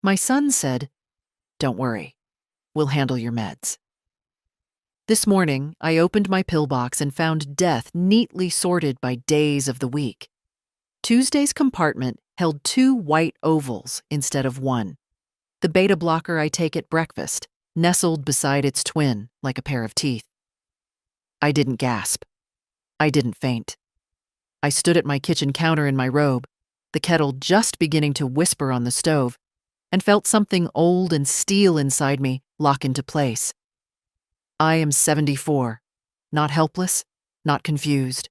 My son said, "Don't worry, we'll handle your meds." This morning, I opened my pillbox and found death neatly sorted by days of the week. Tuesday's compartment held 2 white ovals instead of 1. The beta blocker I take at breakfast, nestled beside its twin like a pair of teeth. I didn't gasp. I didn't faint. I stood at my kitchen counter in my robe, the kettle just beginning to whisper on the stove, and felt something old and steel inside me lock into place. I am 74, not helpless, not confused.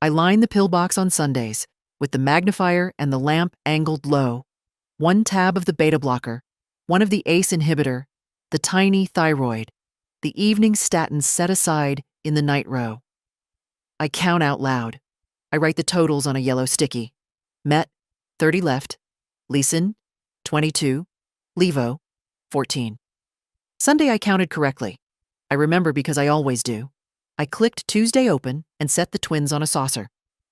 I line the pillbox on Sundays, with the magnifier and the lamp angled low, 1 tab of the beta blocker, 1 of the ACE inhibitor, the tiny thyroid, the evening statin set aside in the night row. I count out loud. I write the totals on a yellow sticky. Met, 30 left. Leeson, 22. Levo, 14. Sunday I counted correctly. I remember because I always do. I clicked Tuesday open and set the twins on a saucer.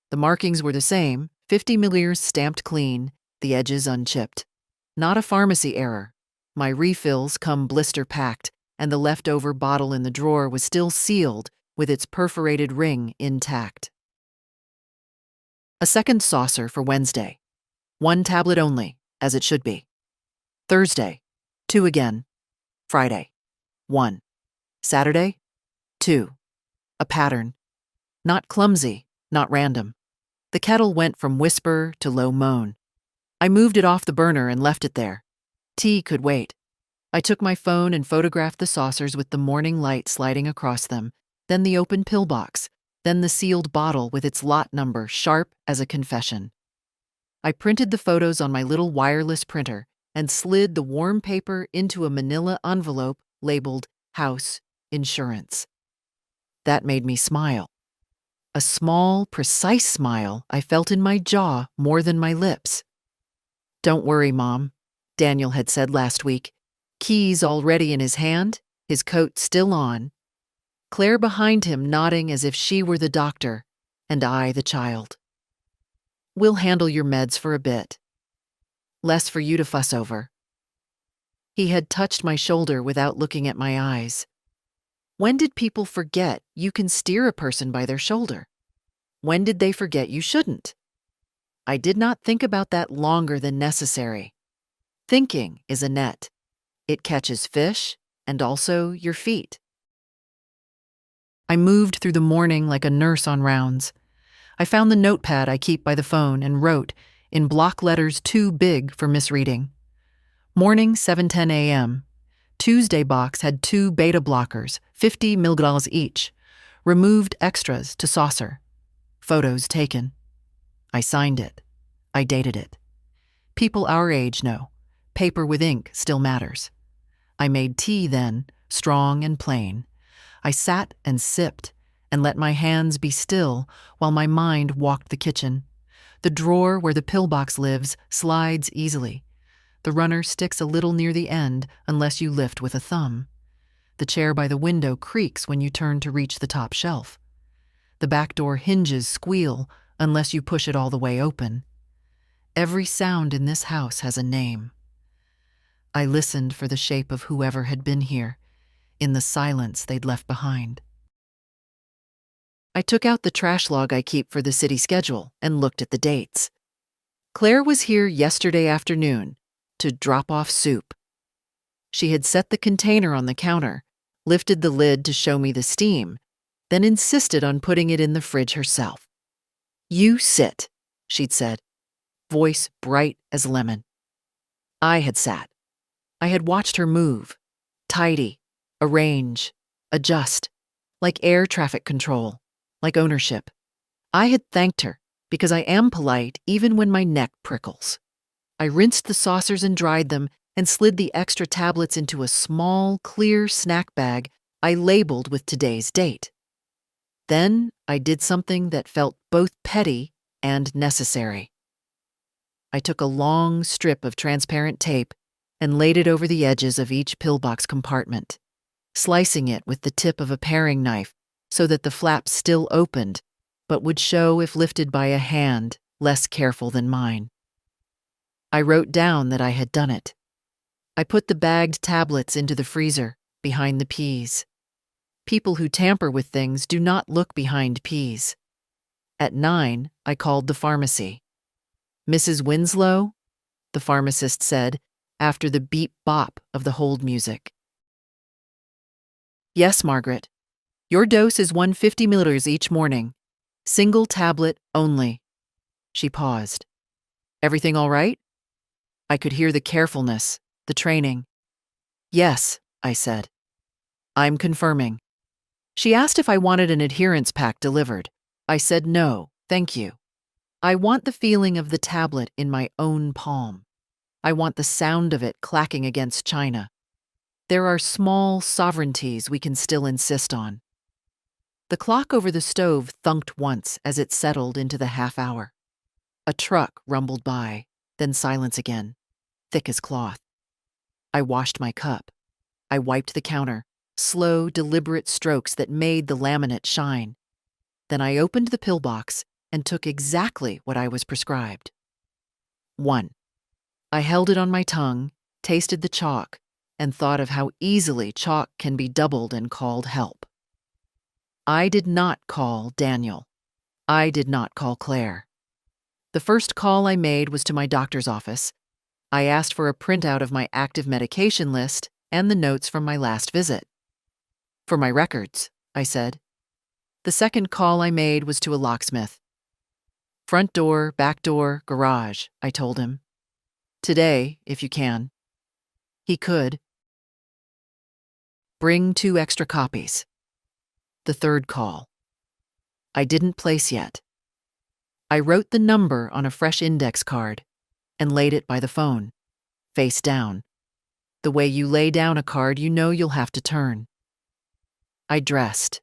The markings were the same, 50 milliliters stamped clean, the edges unchipped. Not a pharmacy error. My refills come blister packed, and the leftover bottle in the drawer was still sealed with its perforated ring intact. A second saucer for Wednesday. 1 tablet only, as it should be. Thursday, 2 again. Friday, 1. Saturday, 2. A pattern. Not clumsy, not random. The kettle went from whisper to low moan. I moved it off the burner and left it there. Tea could wait. I took my phone and photographed the saucers with the morning light sliding across them, then the open pillbox, then the sealed bottle with its lot number sharp as a confession. I printed the photos on my little wireless printer and slid the warm paper into a manila envelope labeled House Insurance. That made me smile. A small, precise smile I felt in my jaw more than my lips. "Don't worry, Mom," Daniel had said last week, keys already in his hand, his coat still on, Claire behind him nodding as if she were the doctor, and I the child. "We'll handle your meds for a bit. Less for you to fuss over." He had touched my shoulder without looking at my eyes. When did people forget you can steer a person by their shoulder? When did they forget you shouldn't? I did not think about that longer than necessary. Thinking is a net. It catches fish and also your feet. I moved through the morning like a nurse on rounds. I found the notepad I keep by the phone and wrote, in block letters too big for misreading. Morning, 7:10 a.m. Tuesday box had 2 beta blockers, 50 mg each. Removed extras to saucer. Photos taken. I signed it. I dated it. People our age know. Paper with ink still matters. I made tea then, strong and plain. I sat and sipped and let my hands be still while my mind walked the kitchen. The drawer where the pillbox lives slides easily. The runner sticks a little near the end unless you lift with a thumb. The chair by the window creaks when you turn to reach the top shelf. The back door hinges squeal unless you push it all the way open. Every sound in this house has a name. I listened for the shape of whoever had been here, in the silence they'd left behind. I took out the trash log I keep for the city schedule and looked at the dates. Claire was here yesterday afternoon to drop off soup. She had set the container on the counter, lifted the lid to show me the steam, then insisted on putting it in the fridge herself. "You sit," she'd said, voice bright as lemon. I had sat. I had watched her move, tidy, arrange, adjust, like air traffic control, like ownership. I had thanked her because I am polite even when my neck prickles. I rinsed the saucers and dried them and slid the extra tablets into a small, clear snack bag I labeled with today's date. Then I did something that felt both petty and necessary. I took a long strip of transparent tape and laid it over the edges of each pillbox compartment, slicing it with the tip of a paring knife so that the flaps still opened, but would show if lifted by a hand less careful than mine. I wrote down that I had done it, I put the bagged tablets into the freezer, behind the peas. People who tamper with things do not look behind peas. At 9, I called the pharmacy. "Mrs. Winslow?" the pharmacist said, after the beep-bop of the hold music. "Yes, Margaret. Your dose is 150 milliliters each morning. Single tablet only." She paused. "Everything all right?" I could hear the carefulness, the training. "Yes," I said. "I'm confirming." She asked if I wanted an adherence pack delivered. I said no, thank you. I want the feeling of the tablet in my own palm. I want the sound of it clacking against china. There are small sovereignties we can still insist on. The clock over the stove thunked once as it settled into the half hour. A truck rumbled by, then silence again, thick as cloth. I washed my cup. I wiped the counter, slow, deliberate strokes that made the laminate shine. Then I opened the pillbox and took exactly what I was prescribed. 1. I held it on my tongue, tasted the chalk, and thought of how easily chalk can be doubled and called help. I did not call Daniel. I did not call Claire. The first call I made was to my doctor's office. I asked for a printout of my active medication list and the notes from my last visit. "For my records," I said. The second call I made was to a locksmith. "Front door, back door, garage," I told him. "Today, if you can." He could. "Bring 2 extra copies." The third call. I didn't place yet. I wrote the number on a fresh index card and laid it by the phone, face down. The way you lay down a card you know you'll have to turn. I dressed.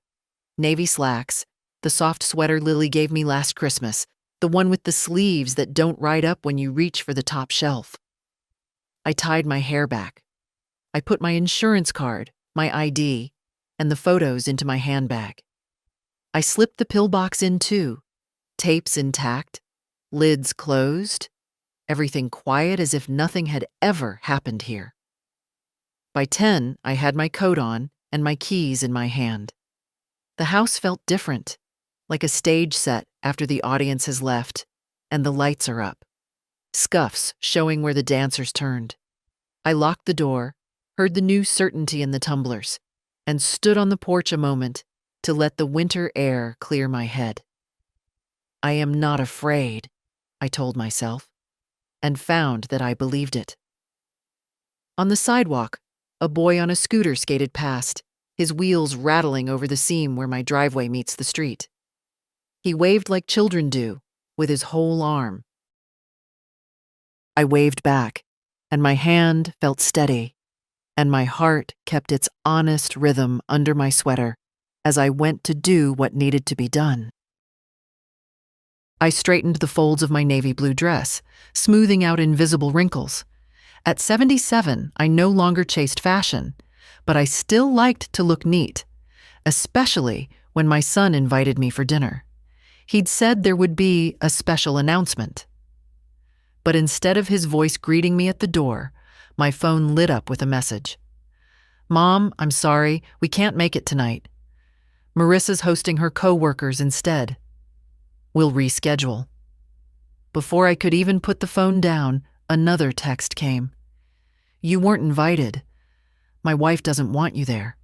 Navy slacks, the soft sweater Lily gave me last Christmas, the one with the sleeves that don't ride up when you reach for the top shelf. I tied my hair back. I put my insurance card, my ID, and the photos into my handbag. I slipped the pillbox in too, tapes intact, lids closed, everything quiet as if nothing had ever happened here. By 10, I had my coat on and my keys in my hand. The house felt different, like a stage set after the audience has left and the lights are up, scuffs showing where the dancers turned. I locked the door, heard the new certainty in the tumblers, and stood on the porch a moment to let the winter air clear my head. I am not afraid, I told myself, and found that I believed it. On the sidewalk, a boy on a scooter skated past, his wheels rattling over the seam where my driveway meets the street. He waved like children do, with his whole arm. I waved back, and my hand felt steady, and my heart kept its honest rhythm under my sweater as I went to do what needed to be done. I straightened the folds of my navy blue dress, smoothing out invisible wrinkles. At 77, I no longer chased fashion, but I still liked to look neat, especially when my son invited me for dinner. He'd said there would be a special announcement. But instead of his voice greeting me at the door, my phone lit up with a message. "Mom, I'm sorry, we can't make it tonight. Marissa's hosting her co-workers instead. We'll reschedule." Before I could even put the phone down, another text came. "You weren't invited. My wife doesn't want you there."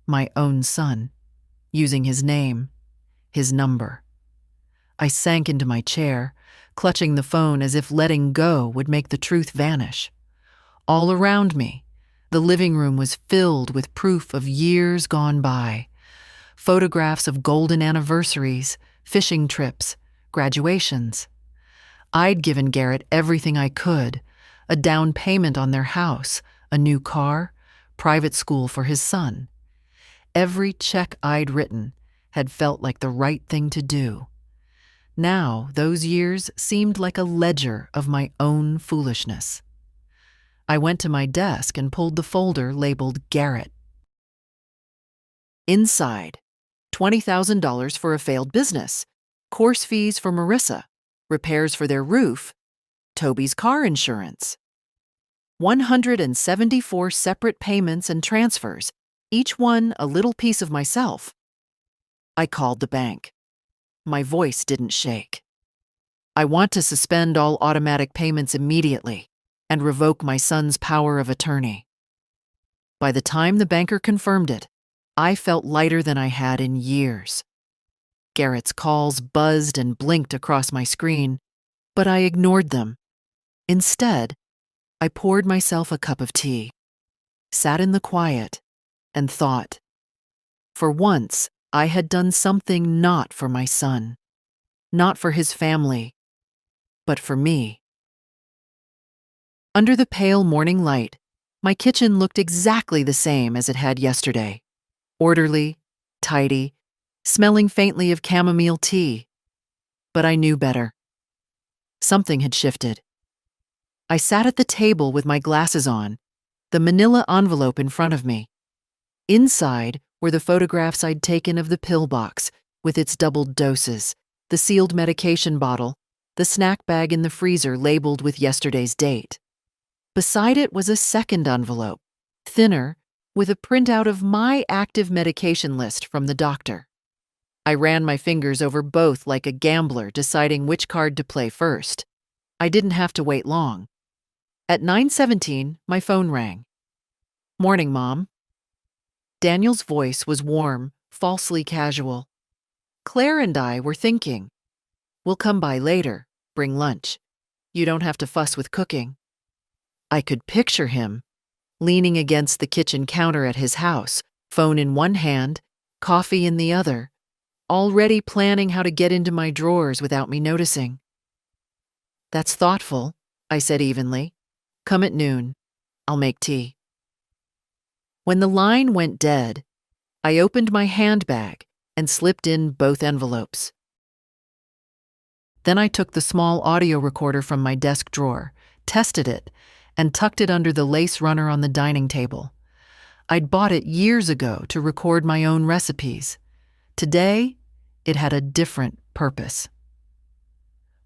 My own son, using his name, his number. I sank into my chair, clutching the phone as if letting go would make the truth vanish. All around me, the living room was filled with proof of years gone by. Photographs of golden anniversaries, fishing trips, graduations. I'd given Garrett everything I could, a down payment on their house, a new car, private school for his son. Every check I'd written had felt like the right thing to do. Now, those years seemed like a ledger of my own foolishness. I went to my desk and pulled the folder labeled Garrett. Inside, $20,000 for a failed business, course fees for Marissa, repairs for their roof, Toby's car insurance. 174 separate payments and transfers, each one a little piece of myself. I called the bank. My voice didn't shake. I want to suspend all automatic payments immediately and revoke my son's power of attorney. By the time the banker confirmed it, I felt lighter than I had in years. Garrett's calls buzzed and blinked across my screen, but I ignored them. Instead, I poured myself a cup of tea, sat in the quiet, and thought. For once, I had done something not for my son, not for his family, but for me. Under the pale morning light, my kitchen looked exactly the same as it had yesterday. Orderly, tidy, smelling faintly of chamomile tea. But I knew better. Something had shifted. I sat at the table with my glasses on, the manila envelope in front of me. Inside were the photographs I'd taken of the Pillbox, with its doubled doses, the sealed medication bottle, the snack bag in the freezer labeled with yesterday's date. Beside it was a second envelope, thinner, with a printout of my active medication list from the doctor. I ran my fingers over both like a gambler deciding which card to play first. I didn't have to wait long. At 9:17, my phone rang. "Morning, Mom." Daniel's voice was warm, falsely casual. "Claire and I were thinking. We'll come by later, bring lunch. You don't have to fuss with cooking." I could picture him, leaning against the kitchen counter at his house, phone in one hand, coffee in the other, already planning how to get into my drawers without me noticing. "That's thoughtful," I said evenly. "Come at noon. I'll make tea." When the line went dead, I opened my handbag and slipped in both envelopes. Then I took the small audio recorder from my desk drawer, tested it, and tucked it under the lace runner on the dining table. I'd bought it years ago to record my own recipes. Today, it had a different purpose.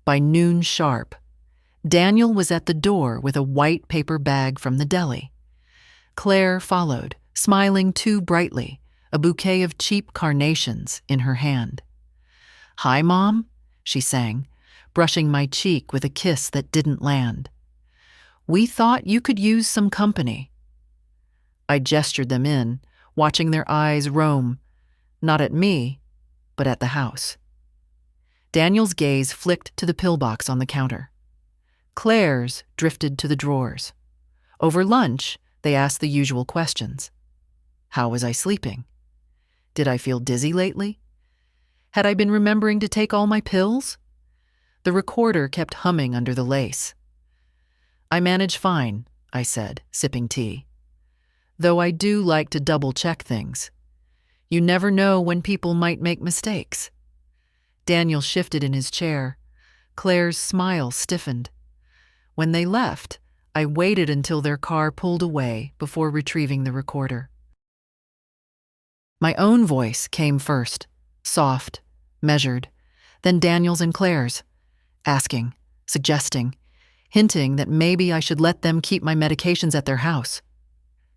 By noon sharp, Daniel was at the door with a white paper bag from the deli. Claire followed, smiling too brightly, a bouquet of cheap carnations in her hand. "Hi, Mom," she sang, brushing my cheek with a kiss that didn't land. "We thought you could use some company." I gestured them in, watching their eyes roam, not at me, but at the house. Daniel's gaze flicked to the pillbox on the counter. Claire's drifted to the drawers. Over lunch, they asked the usual questions. How was I sleeping? Did I feel dizzy lately? Had I been remembering to take all my pills? The recorder kept humming under the lace. "I manage fine," I said, sipping tea. "Though I do like to double-check things. You never know when people might make mistakes." Daniel shifted in his chair. Claire's smile stiffened. When they left, I waited until their car pulled away before retrieving the recorder. My own voice came first, soft, measured, then Daniel's and Claire's, asking, suggesting, hinting that maybe I should let them keep my medications at their house,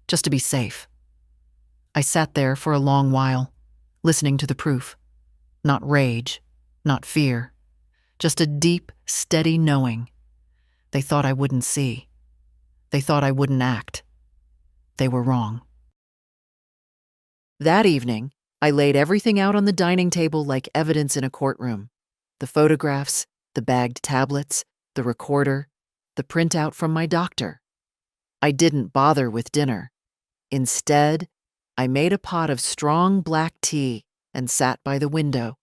just to be safe. I sat there for a long while, listening to the proof. Not rage, not fear, just a deep, steady knowing. They thought I wouldn't see. They thought I wouldn't act. They were wrong. That evening, I laid everything out on the dining table like evidence in a courtroom. The photographs, the bagged tablets, the recorder, the printout from my doctor. I didn't bother with dinner. Instead, I made a pot of strong black tea and sat by the window,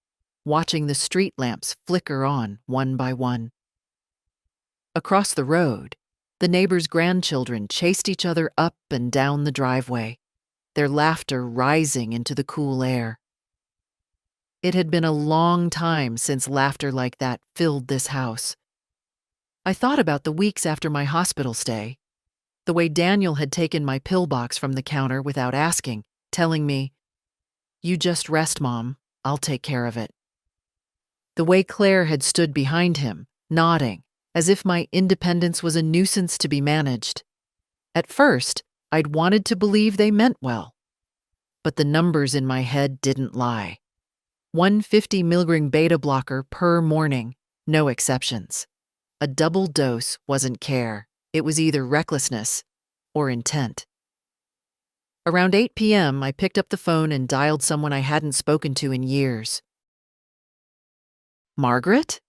watching the street lamps flicker on one by one. Across the road, the neighbors' grandchildren chased each other up and down the driveway, their laughter rising into the cool air. It had been a long time since laughter like that filled this house. I thought about the weeks after my hospital stay, the way Daniel had taken my pillbox from the counter without asking, telling me, "You just rest, Mom, I'll take care of it." The way Claire had stood behind him, nodding, as if my independence was a nuisance to be managed. At first, I'd wanted to believe they meant well. But the numbers in my head didn't lie. 150 milligram beta blocker per morning, no exceptions. A double dose wasn't care. It was either recklessness or intent. Around 8 p.m., I picked up the phone and dialed someone I hadn't spoken to in years. Margaret?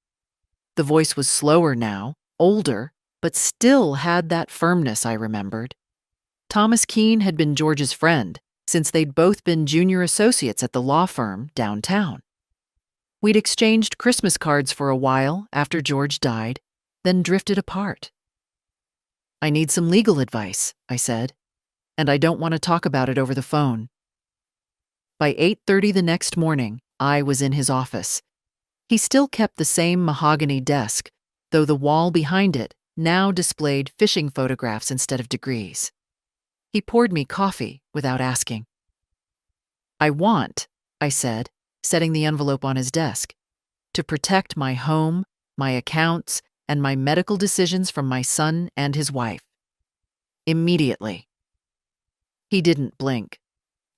The voice was slower now, older, but still had that firmness I remembered. Thomas Keene had been George's friend since they'd both been junior associates at the law firm downtown. We'd exchanged Christmas cards for a while after George died, then drifted apart. I need some legal advice, I said, and I don't want to talk about it over the phone. By 8:30 the next morning, I was in his office. He still kept the same mahogany desk, though the wall behind it now displayed fishing photographs instead of degrees. He poured me coffee without asking. I want, I said, setting the envelope on his desk, to protect my home, my accounts, and my medical decisions from my son and his wife. Immediately. He didn't blink,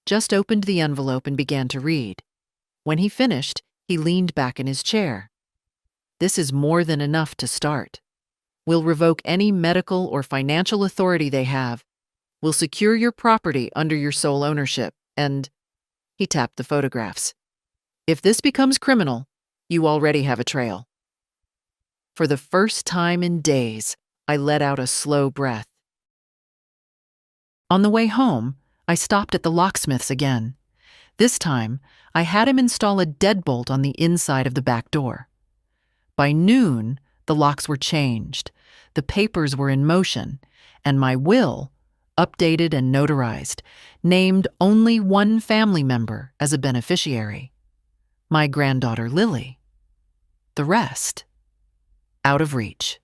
just opened the envelope and began to read. When he finished, he leaned back in his chair. This is more than enough to start. We'll revoke any medical or financial authority they have. We'll secure your property under your sole ownership, and he tapped the photographs. If this becomes criminal, you already have a trail. For the first time in days, I let out a slow breath. On the way home, I stopped at the locksmith's again. This time, I had him install a deadbolt on the inside of the back door. By noon, the locks were changed, the papers were in motion, and my will, updated and notarized, named only one family member as a beneficiary. My granddaughter Lily. The rest, out of reach.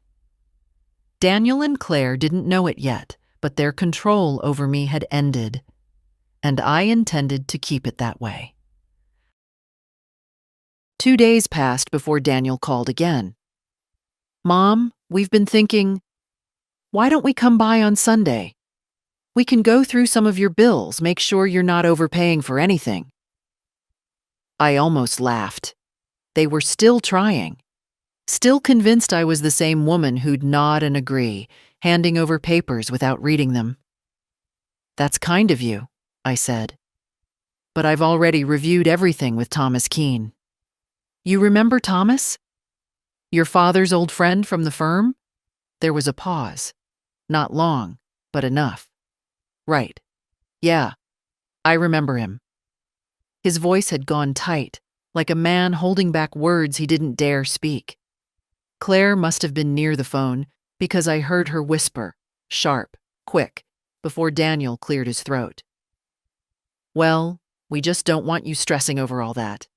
Daniel and Claire didn't know it yet, but their control over me had ended, and I intended to keep it that way. 2 days passed before Daniel called again. Mom, we've been thinking, why don't we come by on Sunday? We can go through some of your bills, make sure you're not overpaying for anything. I almost laughed. They were still trying. Still convinced I was the same woman who'd nod and agree, handing over papers without reading them. That's kind of you, I said. But I've already reviewed everything with Thomas Keene. You remember Thomas? Your father's old friend from the firm? There was a pause. Not long, but enough. Right. Yeah, I remember him. His voice had gone tight, like a man holding back words he didn't dare speak. Claire must have been near the phone because I heard her whisper, sharp, quick, before Daniel cleared his throat. Well, we just don't want you stressing over all that.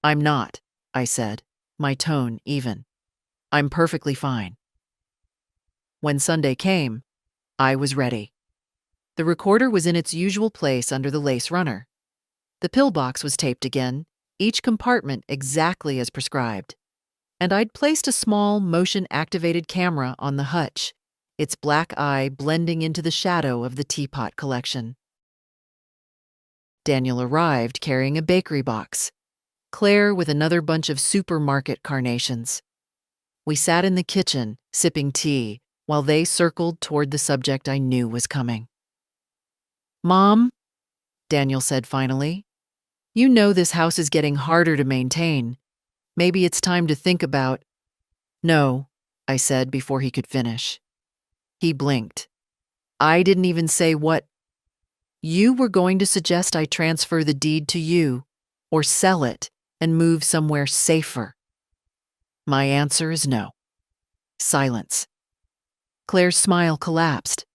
I'm not, I said, my tone even. I'm perfectly fine. When Sunday came, I was ready. The recorder was in its usual place under the lace runner. The pillbox was taped again, each compartment exactly as prescribed. And I'd placed a small motion-activated camera on the hutch, its black eye blending into the shadow of the teapot collection. Daniel arrived carrying a bakery box, Claire with another bunch of supermarket carnations. We sat in the kitchen, sipping tea, while they circled toward the subject I knew was coming. Mom, Daniel said finally, you know this house is getting harder to maintain. Maybe it's time to think about— No, I said before he could finish. He blinked. I didn't even say what— You were going to suggest I transfer the deed to you, or sell it and move somewhere safer. My answer is no. Silence. Claire's smile collapsed.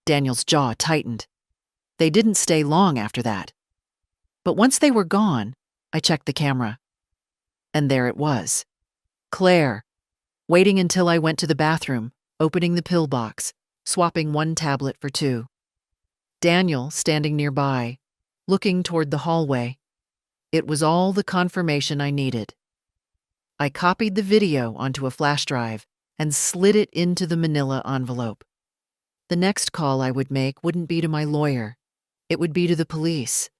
Daniel's jaw tightened. They didn't stay long after that. But once they were gone, I checked the camera. And there it was. Claire, waiting until I went to the bathroom, opening the pillbox, swapping one tablet for two. Daniel standing nearby, looking toward the hallway. It was all the confirmation I needed. I copied the video onto a flash drive and slid it into the manila envelope. The next call I would make wouldn't be to my lawyer. It would be to the police.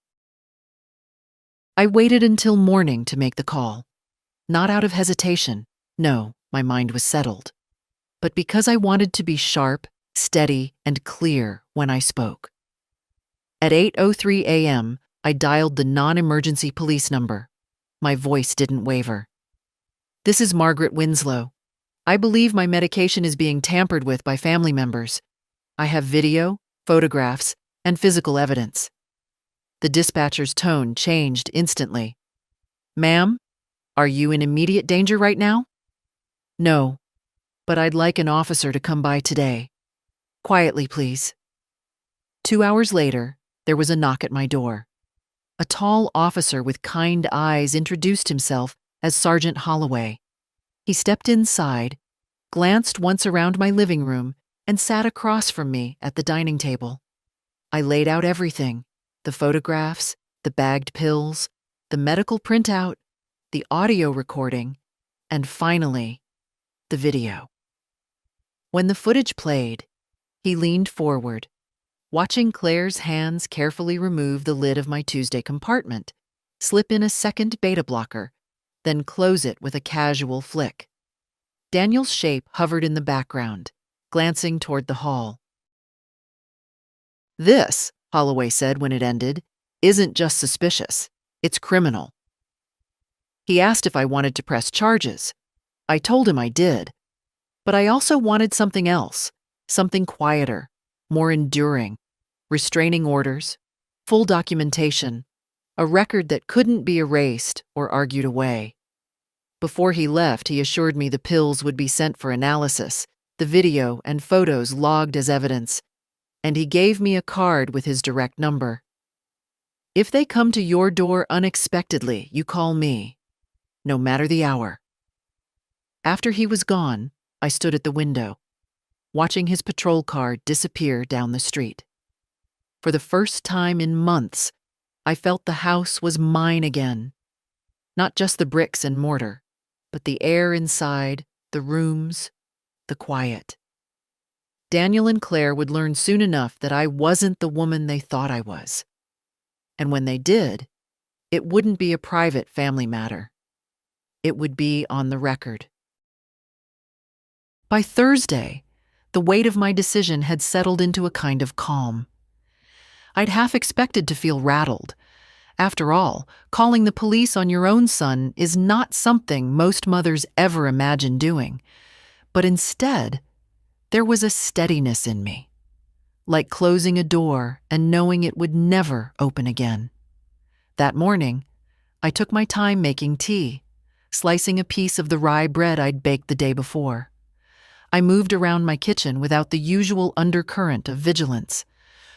I waited until morning to make the call. Not out of hesitation. No, my mind was settled. But because I wanted to be sharp, steady, and clear when I spoke. At 8:03 a.m., I dialed the non-emergency police number. My voice didn't waver. "This is Margaret Winslow. I believe my medication is being tampered with by family members. I have video, photographs, and physical evidence." The dispatcher's tone changed instantly. "Ma'am, are you in immediate danger right now?" "No, but I'd like an officer to come by today. Quietly, please." 2 hours later, there was a knock at my door. A tall officer with kind eyes introduced himself as Sergeant Holloway. He stepped inside, glanced once around my living room, and sat across from me at the dining table. I laid out everything: the photographs, the bagged pills, the medical printout, the audio recording, and finally, the video. When the footage played, he leaned forward, watching Claire's hands carefully remove the lid of my Tuesday compartment, slip in a second beta blocker, then close it with a casual flick. Daniel's shape hovered in the background, glancing toward the hall. "This," Holloway said when it ended, "isn't just suspicious, it's criminal." He asked if I wanted to press charges. I told him I did. But I also wanted something else, something quieter, more enduring: restraining orders, full documentation, a record that couldn't be erased or argued away. Before he left, he assured me the pills would be sent for analysis, the video and photos logged as evidence, and he gave me a card with his direct number. "If they come to your door unexpectedly, you call me, no matter the hour." After he was gone, I stood at the window, watching his patrol car disappear down the street. For the first time in months, I felt the house was mine again. Not just the bricks and mortar, but the air inside, the rooms, the quiet. Daniel and Claire would learn soon enough that I wasn't the woman they thought I was. And when they did, it wouldn't be a private family matter. It would be on the record. By Thursday, the weight of my decision had settled into a kind of calm. I'd half expected to feel rattled. After all, calling the police on your own son is not something most mothers ever imagine doing. But instead, there was a steadiness in me, like closing a door and knowing it would never open again. That morning, I took my time making tea, slicing a piece of the rye bread I'd baked the day before. I moved around my kitchen without the usual undercurrent of vigilance.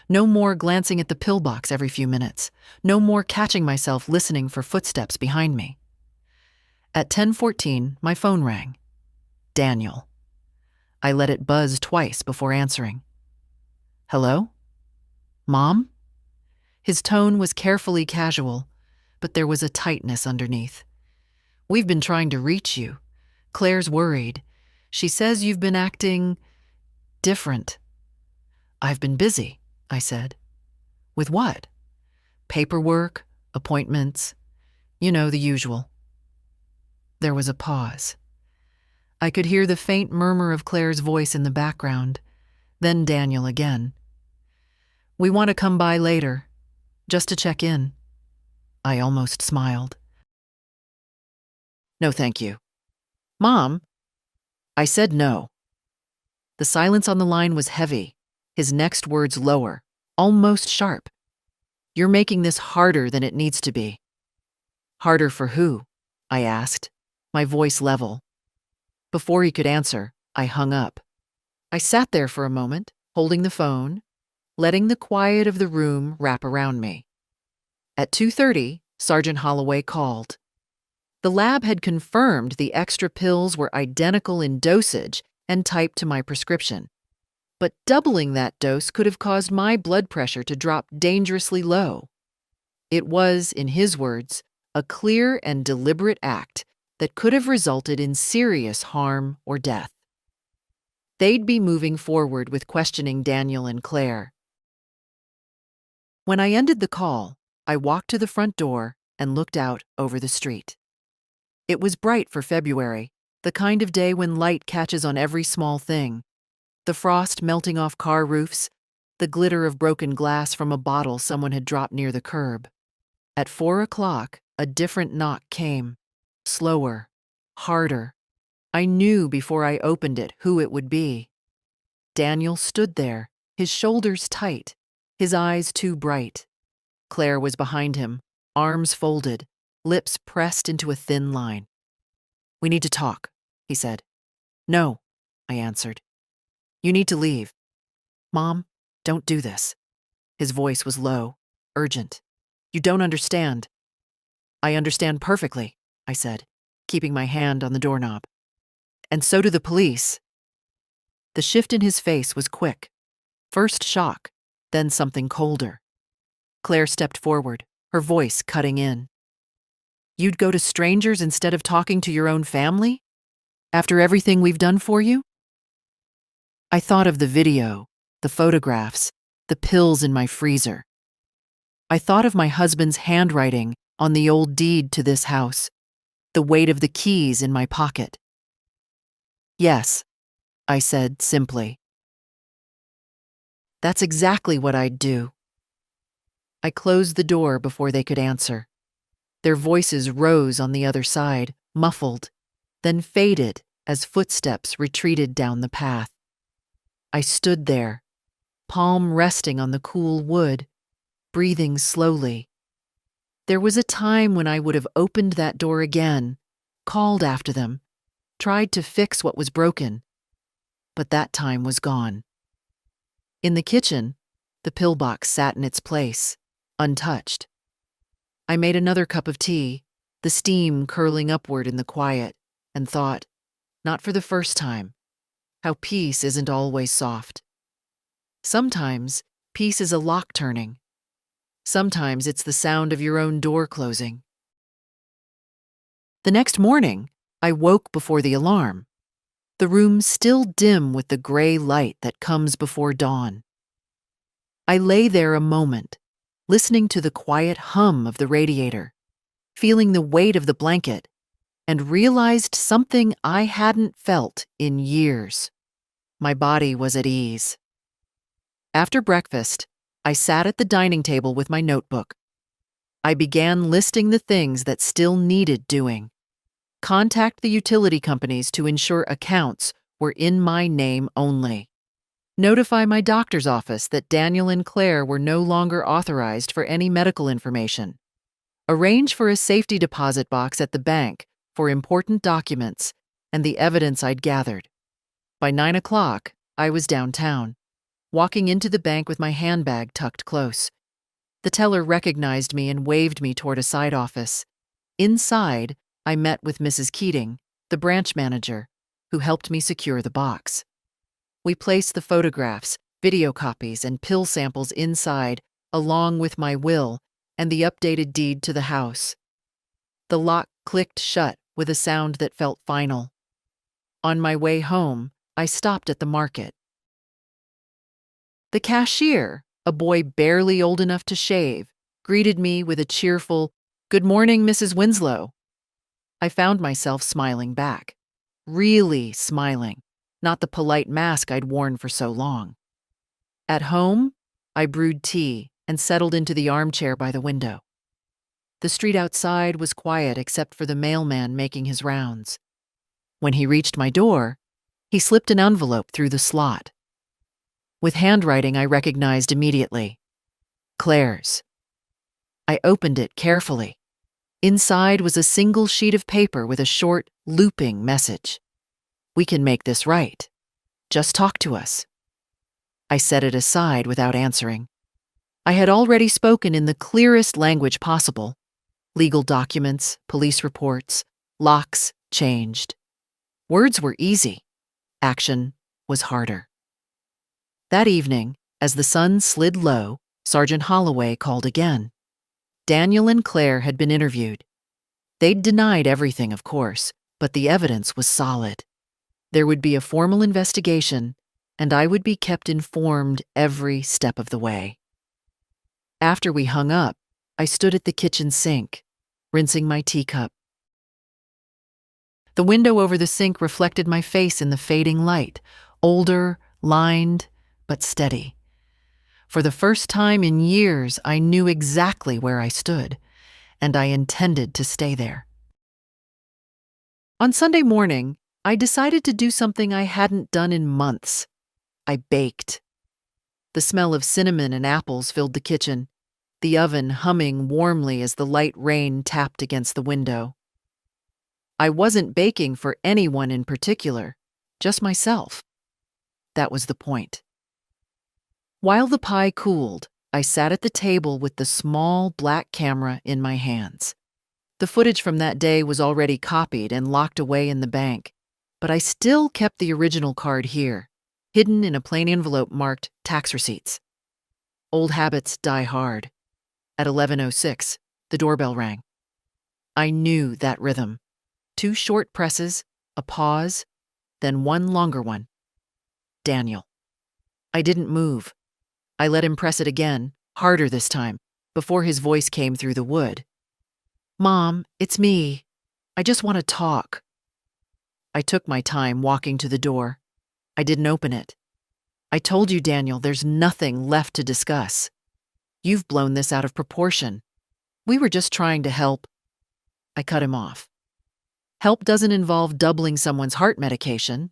No more glancing at the pillbox every few minutes. No more catching myself listening for footsteps behind me. At 10:14, my phone rang. Daniel. I let it buzz twice before answering. "Hello? Mom?" His tone was carefully casual, but there was a tightness underneath. "We've been trying to reach you. Claire's worried. She says you've been acting different." "I've been busy," I said. "With what?" "Paperwork, appointments, the usual." There was a pause. I could hear the faint murmur of Claire's voice in the background, then Daniel again. "We want to come by later, just to check in." I almost smiled. "No, thank you." "Mom?" I said no. The silence on the line was heavy, his next words lower, almost sharp. "You're making this harder than it needs to be." "Harder for who?" I asked, my voice level. Before he could answer, I hung up. I sat there for a moment, holding the phone, letting the quiet of the room wrap around me. At 2:30, Sergeant Holloway called. The lab had confirmed the extra pills were identical in dosage and type to my prescription. But doubling that dose could have caused my blood pressure to drop dangerously low. It was, in his words, a clear and deliberate act that could have resulted in serious harm or death. They'd be moving forward with questioning Daniel and Claire. When I ended the call, I walked to the front door and looked out over the street. It was bright for February, the kind of day when light catches on every small thing. The frost melting off car roofs, the glitter of broken glass from a bottle someone had dropped near the curb. At 4 o'clock, a different knock came. Slower, harder. I knew before I opened it who it would be. Daniel stood there, his shoulders tight, his eyes too bright. Claire was behind him, arms folded, lips pressed into a thin line. "We need to talk," he said. "No," I answered. "You need to leave." "Mom, don't do this." His voice was low, urgent. "You don't understand." "I understand perfectly," I said, keeping my hand on the doorknob. "And so do the police." The shift in his face was quick. First shock, then something colder. Claire stepped forward, her voice cutting in. "You'd go to strangers instead of talking to your own family? After everything we've done for you?" I thought of the video, the photographs, the pills in my freezer. I thought of my husband's handwriting on the old deed to this house, the weight of the keys in my pocket. "Yes," I said simply. "That's exactly what I'd do." I closed the door before they could answer. Their voices rose on the other side, muffled, then faded as footsteps retreated down the path. I stood there, palm resting on the cool wood, breathing slowly. There was a time when I would have opened that door again, called after them, tried to fix what was broken, but that time was gone. In the kitchen, the pillbox sat in its place, untouched. I made another cup of tea, the steam curling upward in the quiet, and thought, not for the first time, how peace isn't always soft. Sometimes peace is a lock turning. Sometimes it's the sound of your own door closing. The next morning, I woke before the alarm, the room still dim with the gray light that comes before dawn. I lay there a moment, listening to the quiet hum of the radiator, feeling the weight of the blanket, and realized something I hadn't felt in years. My body was at ease. After breakfast, I sat at the dining table with my notebook. I began listing the things that still needed doing. Contact the utility companies to ensure accounts were in my name only. Notify my doctor's office that Daniel and Claire were no longer authorized for any medical information. Arrange for a safety deposit box at the bank for important documents and the evidence I'd gathered. By 9 o'clock, I was downtown, walking into the bank with my handbag tucked close. The teller recognized me and waved me toward a side office. Inside, I met with Mrs. Keating, the branch manager, who helped me secure the box. We placed the photographs, video copies, and pill samples inside, along with my will and the updated deed to the house. The lock clicked shut with a sound that felt final. On my way home, I stopped at the market. The cashier, a boy barely old enough to shave, greeted me with a cheerful, "Good morning, Mrs. Winslow." I found myself smiling back. Really smiling, not the polite mask I'd worn for so long. At home, I brewed tea and settled into the armchair by the window. The street outside was quiet except for the mailman making his rounds. When he reached my door, he slipped an envelope through the slot. With handwriting I recognized immediately. Claire's. I opened it carefully. Inside was a single sheet of paper with a short, looping message. "We can make this right. Just talk to us." I set it aside without answering. I had already spoken in the clearest language possible. Legal documents, police reports, locks changed. Words were easy. Action was harder. That evening, as the sun slid low, Sergeant Holloway called again. Daniel and Claire had been interviewed. They'd denied everything, of course, but the evidence was solid. There would be a formal investigation, and I would be kept informed every step of the way. After we hung up, I stood at the kitchen sink, rinsing my teacup. The window over the sink reflected my face in the fading light, older, lined, but steady. For the first time in years, I knew exactly where I stood, and I intended to stay there. On Sunday morning, I decided to do something I hadn't done in months. I baked. The smell of cinnamon and apples filled the kitchen, the oven humming warmly as the light rain tapped against the window. I wasn't baking for anyone in particular, just myself. That was the point. While the pie cooled, I sat at the table with the small black camera in my hands. The footage from that day was already copied and locked away in the bank, but I still kept the original card here, hidden in a plain envelope marked tax receipts. Old habits die hard. At 11:06, the doorbell rang. I knew that rhythm. 2 short presses, a pause, then one longer one. Daniel. I didn't move. I let him press it again, harder this time, before his voice came through the wood. "Mom, it's me. I just want to talk." I took my time walking to the door. I didn't open it. "I told you, Daniel, there's nothing left to discuss. You've blown this out of proportion. We were just trying to help." I cut him off. Help doesn't involve doubling someone's heart medication.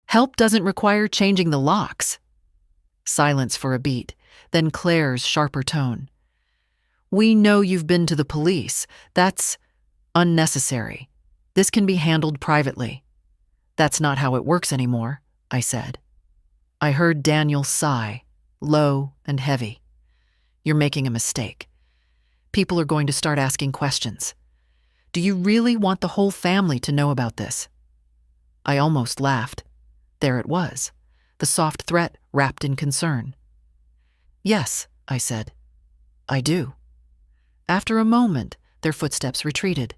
Help doesn't require changing the locks. Silence for a beat, then Claire's sharper tone. "We know you've been to the police. That's unnecessary. This can be handled privately." "That's not how it works anymore," I said. I heard Daniel sigh, low and heavy. "You're making a mistake. People are going to start asking questions. Do you really want the whole family to know about this?" I almost laughed. There it was, the soft threat wrapped in concern. "Yes," I said. "I do." After a moment, their footsteps retreated.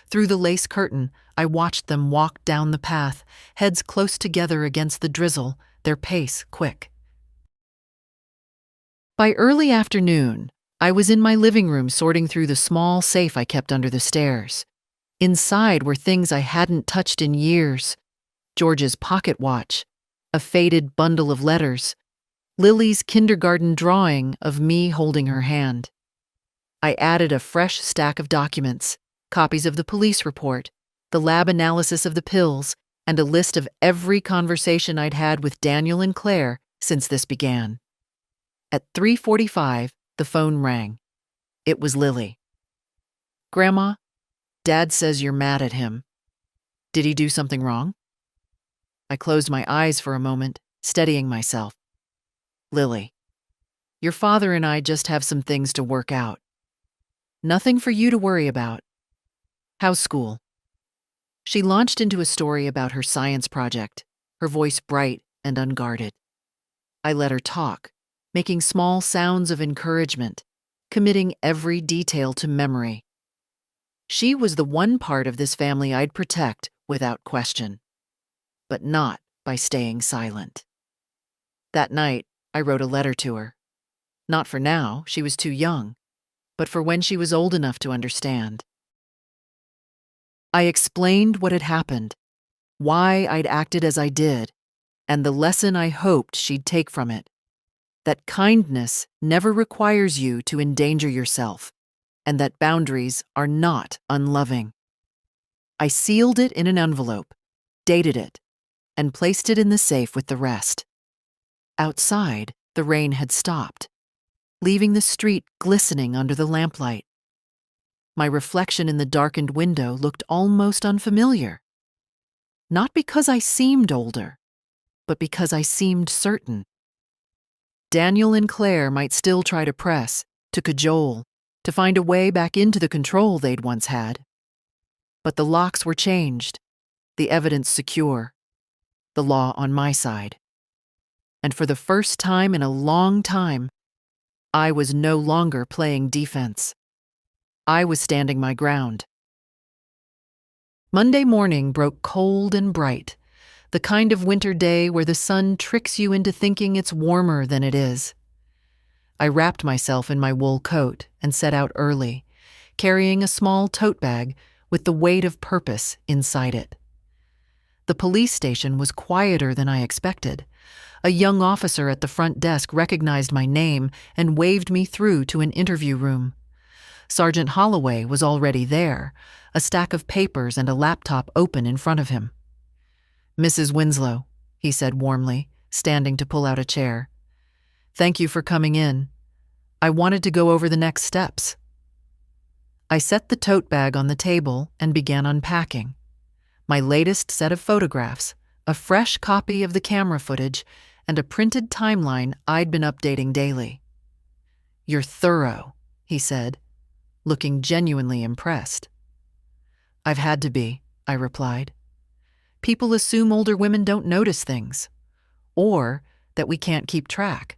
Through the lace curtain, I watched them walk down the path, heads close together against the drizzle, their pace quick. By early afternoon, I was in my living room sorting through the small safe I kept under the stairs. Inside were things I hadn't touched in years: George's pocket watch, a faded bundle of letters, Lily's kindergarten drawing of me holding her hand. I added a fresh stack of documents, copies of the police report, the lab analysis of the pills, and a list of every conversation I'd had with Daniel and Claire since this began. At 3:45, the phone rang. It was Lily. "Grandma, Dad says you're mad at him. Did he do something wrong?" I closed my eyes for a moment, steadying myself. "Lily, your father and I just have some things to work out. Nothing for you to worry about. How's school?" She launched into a story about her science project, her voice bright and unguarded. I let her talk, making small sounds of encouragement, committing every detail to memory. She was the one part of this family I'd protect without question, but not by staying silent. That night, I wrote a letter to her. Not for now, she was too young, but for when she was old enough to understand. I explained what had happened, why I'd acted as I did, and the lesson I hoped she'd take from it: that kindness never requires you to endanger yourself, and that boundaries are not unloving. I sealed it in an envelope, dated it, and placed it in the safe with the rest. Outside, the rain had stopped, leaving the street glistening under the lamplight. My reflection in the darkened window looked almost unfamiliar. Not because I seemed older, but because I seemed certain. Daniel and Claire might still try to press, to cajole, to find a way back into the control they'd once had. But the locks were changed, the evidence secure, the law on my side. And for the first time in a long time, I was no longer playing defense. I was standing my ground. Monday morning broke cold and bright, the kind of winter day where the sun tricks you into thinking it's warmer than it is. I wrapped myself in my wool coat and set out early, carrying a small tote bag with the weight of purpose inside it. The police station was quieter than I expected. A young officer at the front desk recognized my name and waved me through to an interview room. Sergeant Holloway was already there, a stack of papers and a laptop open in front of him. "Mrs. Winslow," he said warmly, standing to pull out a chair. "Thank you for coming in. I wanted to go over the next steps." I set the tote bag on the table and began unpacking. My latest set of photographs, a fresh copy of the camera footage, and a printed timeline I'd been updating daily. "You're thorough," he said, looking genuinely impressed. "I've had to be," I replied. "People assume older women don't notice things, or that we can't keep track.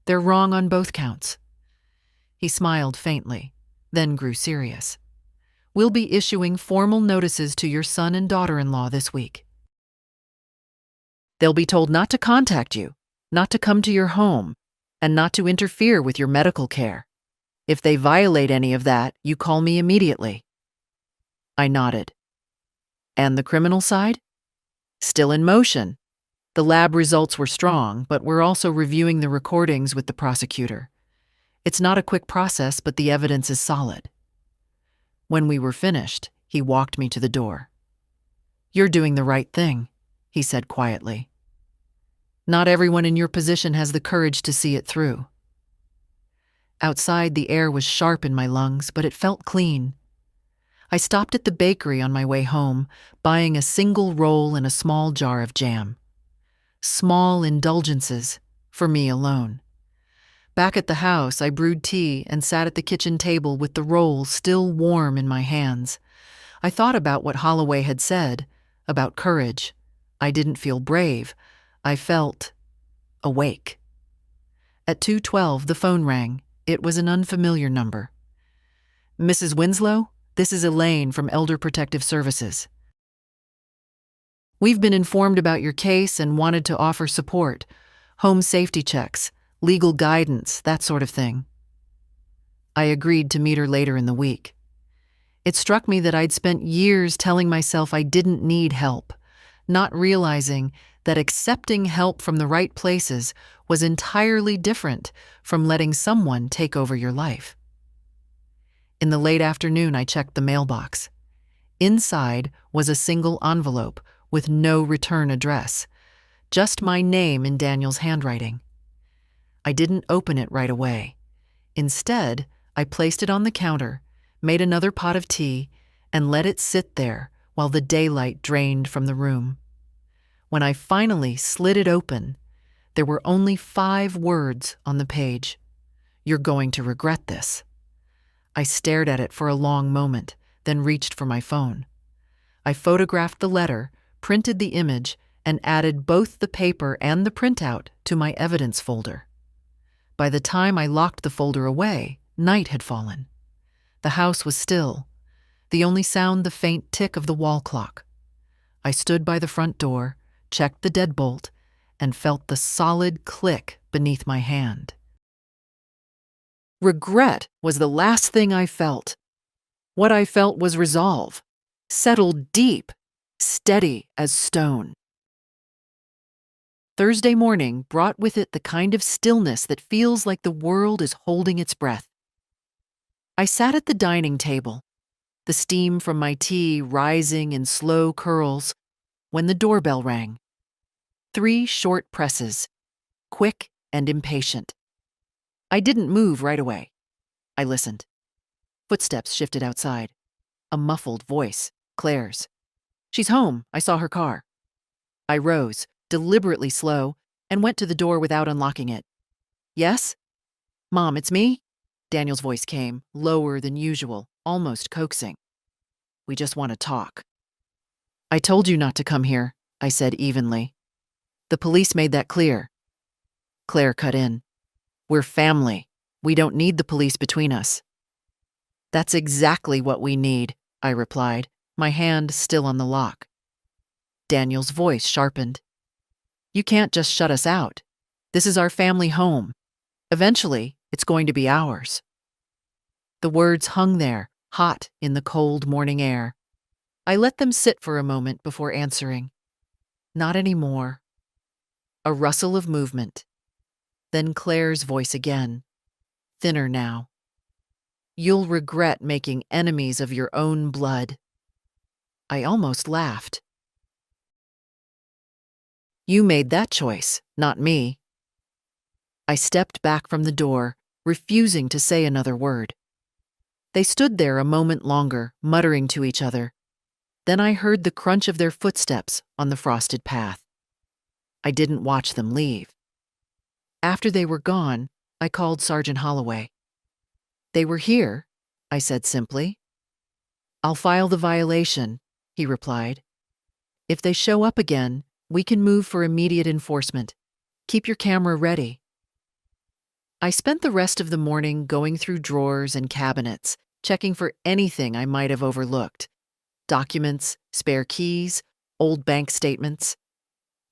They're wrong on both counts." He smiled faintly, then grew serious. "We'll be issuing formal notices to your son and daughter-in-law this week. They'll be told not to contact you, not to come to your home, and not to interfere with your medical care. If they violate any of that, you call me immediately." I nodded. "And the criminal side?" "Still in motion. The lab results were strong, but we're also reviewing the recordings with the prosecutor. It's not a quick process, but the evidence is solid." When we were finished, he walked me to the door. "You're doing the right thing," he said quietly. "Not everyone in your position has the courage to see it through." Outside, the air was sharp in my lungs, but it felt clean. I stopped at the bakery on my way home, buying a single roll and a small jar of jam. Small indulgences for me alone. Back at the house, I brewed tea and sat at the kitchen table with the roll still warm in my hands. I thought about what Holloway had said, about courage. I didn't feel brave. I felt awake. At 2:12, the phone rang. It was an unfamiliar number. "Mrs. Winslow, this is Elaine from Elder Protective Services. We've been informed about your case and wanted to offer support, home safety checks, legal guidance, that sort of thing." I agreed to meet her later in the week. It struck me that I'd spent years telling myself I didn't need help, not realizing that accepting help from the right places was entirely different from letting someone take over your life. In the late afternoon, I checked the mailbox. Inside was a single envelope with no return address, just my name in Daniel's handwriting. I didn't open it right away. Instead, I placed it on the counter, made another pot of tea, and let it sit there while the daylight drained from the room. When I finally slid it open, there were only 5 words on the page. "You're going to regret this." I stared at it for a long moment, then reached for my phone. I photographed the letter, printed the image, and added both the paper and the printout to my evidence folder. By the time I locked the folder away, night had fallen. The house was still, the only sound the faint tick of the wall clock. I stood by the front door, checked the deadbolt, and felt the solid click beneath my hand. Regret was the last thing I felt. What I felt was resolve, settled deep, steady as stone. Thursday morning brought with it the kind of stillness that feels like the world is holding its breath. I sat at the dining table, the steam from my tea rising in slow curls, when the doorbell rang. 3 short presses, quick and impatient. I didn't move right away. I listened. Footsteps shifted outside. A muffled voice, Claire's. "She's home. I saw her car." I rose, deliberately slow, and went to the door without unlocking it. "Yes? Mom, it's me?" Daniel's voice came, lower than usual, almost coaxing. "We just want to talk." "I told you not to come here," I said evenly. "The police made that clear." Claire cut in. "We're family. We don't need the police between us." "That's exactly what we need," I replied, my hand still on the lock. Daniel's voice sharpened. "You can't just shut us out. This is our family home. Eventually, it's going to be ours." The words hung there, hot in the cold morning air. I let them sit for a moment before answering. "Not anymore." A rustle of movement. Then Claire's voice again, thinner now. "You'll regret making enemies of your own blood." I almost laughed. "You made that choice, not me." I stepped back from the door, refusing to say another word. They stood there a moment longer, muttering to each other. Then I heard the crunch of their footsteps on the frosted path. I didn't watch them leave. After they were gone, I called Sergeant Holloway. "They were here," I said simply. "I'll file the violation," he replied. "If they show up again, we can move for immediate enforcement. Keep your camera ready." I spent the rest of the morning going through drawers and cabinets, checking for anything I might have overlooked. Documents, spare keys, old bank statements.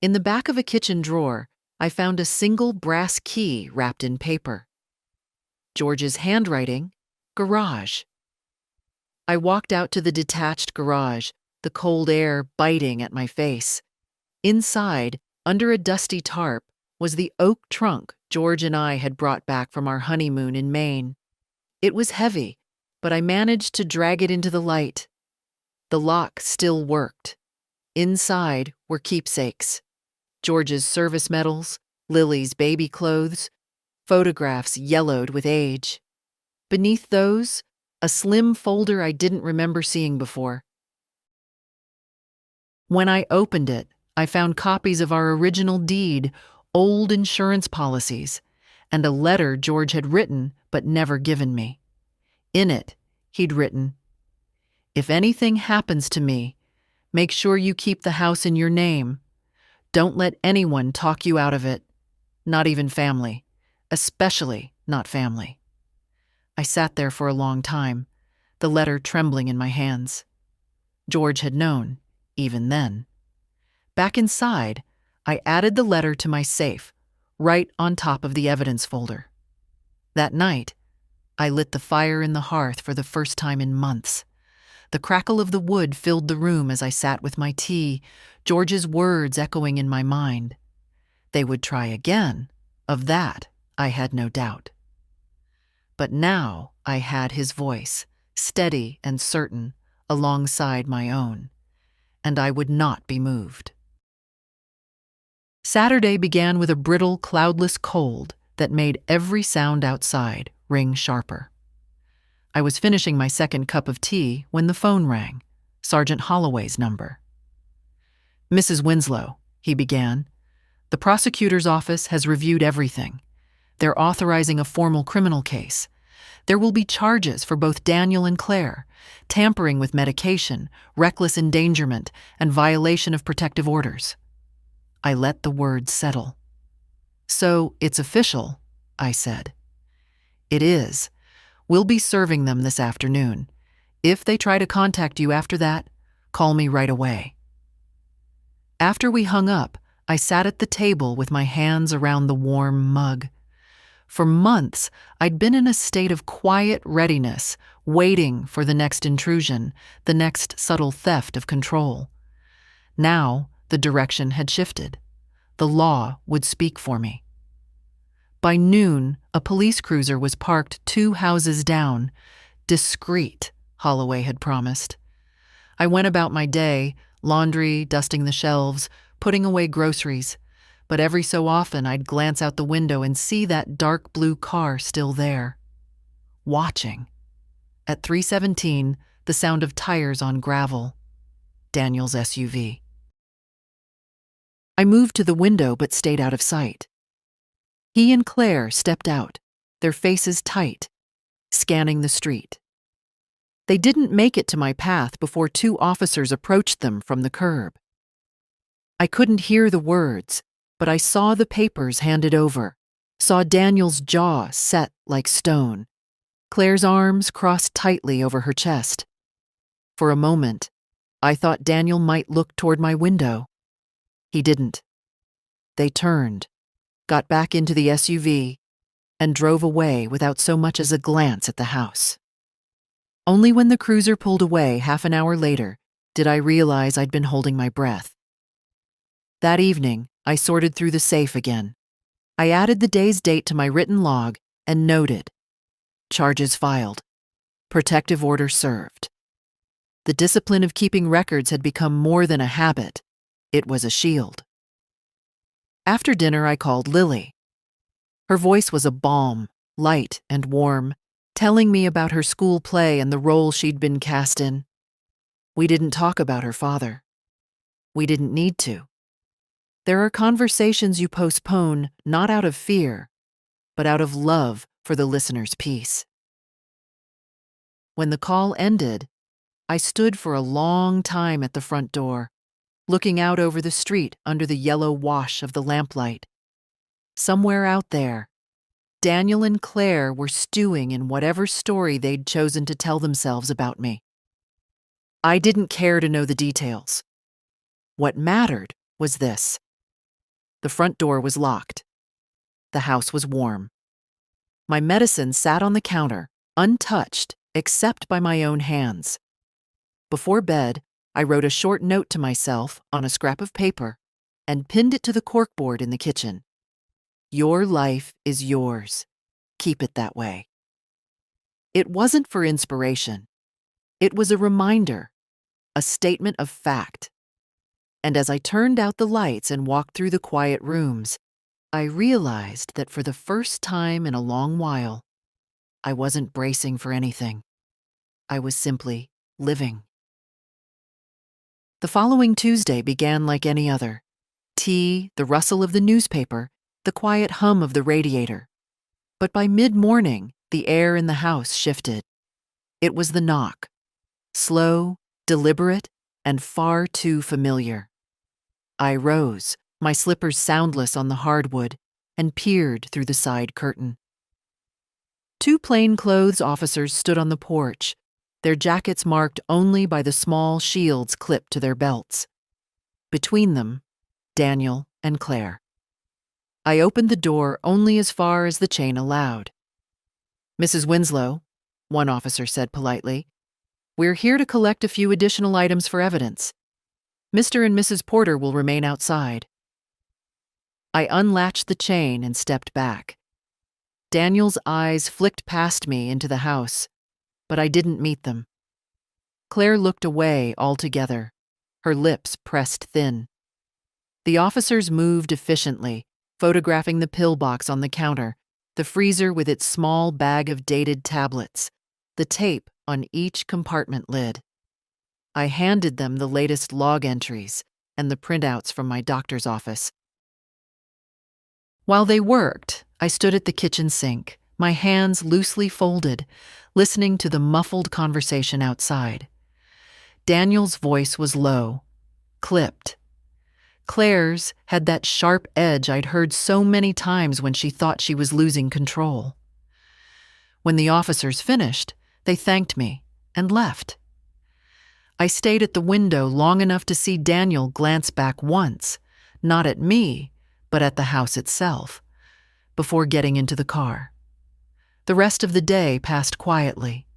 In the back of a kitchen drawer, I found a single brass key wrapped in paper. George's handwriting, garage. I walked out to the detached garage, the cold air biting at my face. Inside, under a dusty tarp, was the oak trunk George and I had brought back from our honeymoon in Maine. It was heavy, but I managed to drag it into the light. The lock still worked. Inside were keepsakes. George's service medals, Lily's baby clothes, photographs yellowed with age. Beneath those, a slim folder I didn't remember seeing before. When I opened it, I found copies of our original deed, old insurance policies, and a letter George had written but never given me. In it, he'd written, "If anything happens to me, make sure you keep the house in your name. Don't let anyone talk you out of it, not even family, especially not family." I sat there for a long time, the letter trembling in my hands. George had known, even then. Back inside, I added the letter to my safe, right on top of the evidence folder. That night, I lit the fire in the hearth for the first time in months. The crackle of the wood filled the room as I sat with my tea, George's words echoing in my mind. They would try again, of that I had no doubt. But now I had his voice, steady and certain, alongside my own, and I would not be moved. Saturday began with a brittle, cloudless cold that made every sound outside ring sharper. I was finishing my second cup of tea when the phone rang, Sergeant Holloway's number. "Mrs. Winslow," he began, "the prosecutor's office has reviewed everything. They're authorizing a formal criminal case. There will be charges for both Daniel and Claire, tampering with medication, reckless endangerment, and violation of protective orders." I let the words settle. "So it's official," I said. "It is. We'll be serving them this afternoon. If they try to contact you after that, call me right away." After we hung up, I sat at the table with my hands around the warm mug. For months, I'd been in a state of quiet readiness, waiting for the next intrusion, the next subtle theft of control. Now, the direction had shifted. The law would speak for me. By noon, a police cruiser was parked 2 houses down. Discreet, Holloway had promised. I went about my day, laundry, dusting the shelves, putting away groceries. But every so often I'd glance out the window and see that dark blue car still there. Watching. At 3:17, the sound of tires on gravel. Daniel's SUV. I moved to the window but stayed out of sight. He and Claire stepped out, their faces tight, scanning the street. They didn't make it to my path before 2 officers approached them from the curb. I couldn't hear the words, but I saw the papers handed over, saw Daniel's jaw set like stone, Claire's arms crossed tightly over her chest. For a moment, I thought Daniel might look toward my window. He didn't. They turned, got back into the SUV, and drove away without so much as a glance at the house. Only when the cruiser pulled away half an hour later did I realize I'd been holding my breath. That evening, I sorted through the safe again. I added the day's date to my written log and noted, charges filed, protective order served. The discipline of keeping records had become more than a habit. It was a shield. After dinner, I called Lily. Her voice was a balm, light and warm, telling me about her school play and the role she'd been cast in. We didn't talk about her father. We didn't need to. There are conversations you postpone not out of fear, but out of love for the listener's peace. When the call ended, I stood for a long time at the front door, looking out over the street under the yellow wash of the lamplight. Somewhere out there, Daniel and Claire were stewing in whatever story they'd chosen to tell themselves about me. I didn't care to know the details. What mattered was this. The front door was locked. The house was warm. My medicine sat on the counter, untouched except by my own hands. Before bed, I wrote a short note to myself on a scrap of paper and pinned it to the corkboard in the kitchen. Your life is yours. Keep it that way. It wasn't for inspiration. It was a reminder, a statement of fact. And as I turned out the lights and walked through the quiet rooms, I realized that for the first time in a long while, I wasn't bracing for anything. I was simply living. The following Tuesday began like any other. Tea, the rustle of the newspaper, the quiet hum of the radiator. But by mid-morning, the air in the house shifted. It was the knock. Slow, deliberate, and far too familiar. I rose, my slippers soundless on the hardwood, and peered through the side curtain. 2 plainclothes officers stood on the porch, their jackets marked only by the small shields clipped to their belts. Between them, Daniel and Claire. I opened the door only as far as the chain allowed. "Mrs. Winslow," one officer said politely, "we're here to collect a few additional items for evidence. Mr. and Mrs. Porter will remain outside." I unlatched the chain and stepped back. Daniel's eyes flicked past me into the house, but I didn't meet them. Claire looked away altogether, her lips pressed thin. The officers moved efficiently, photographing the pillbox on the counter, the freezer with its small bag of dated tablets, the tape on each compartment lid. I handed them the latest log entries and the printouts from my doctor's office. While they worked, I stood at the kitchen sink, my hands loosely folded, listening to the muffled conversation outside. Daniel's voice was low, clipped. Claire's had that sharp edge I'd heard so many times when she thought she was losing control. When the officers finished, they thanked me and left. I stayed at the window long enough to see Daniel glance back once, not at me, but at the house itself, before getting into the car. The rest of the day passed quietly.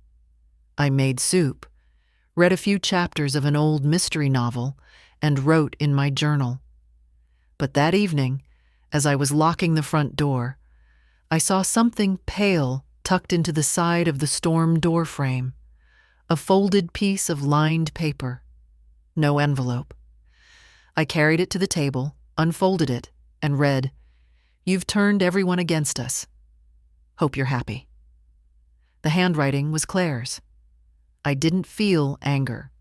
I made soup, read a few chapters of an old mystery novel, and wrote in my journal. But that evening, as I was locking the front door, I saw something pale tucked into the side of the storm door frame. A folded piece of lined paper. No envelope. I carried it to the table, unfolded it, and read, "You've turned everyone against us. Hope you're happy." The handwriting was Claire's. I didn't feel anger.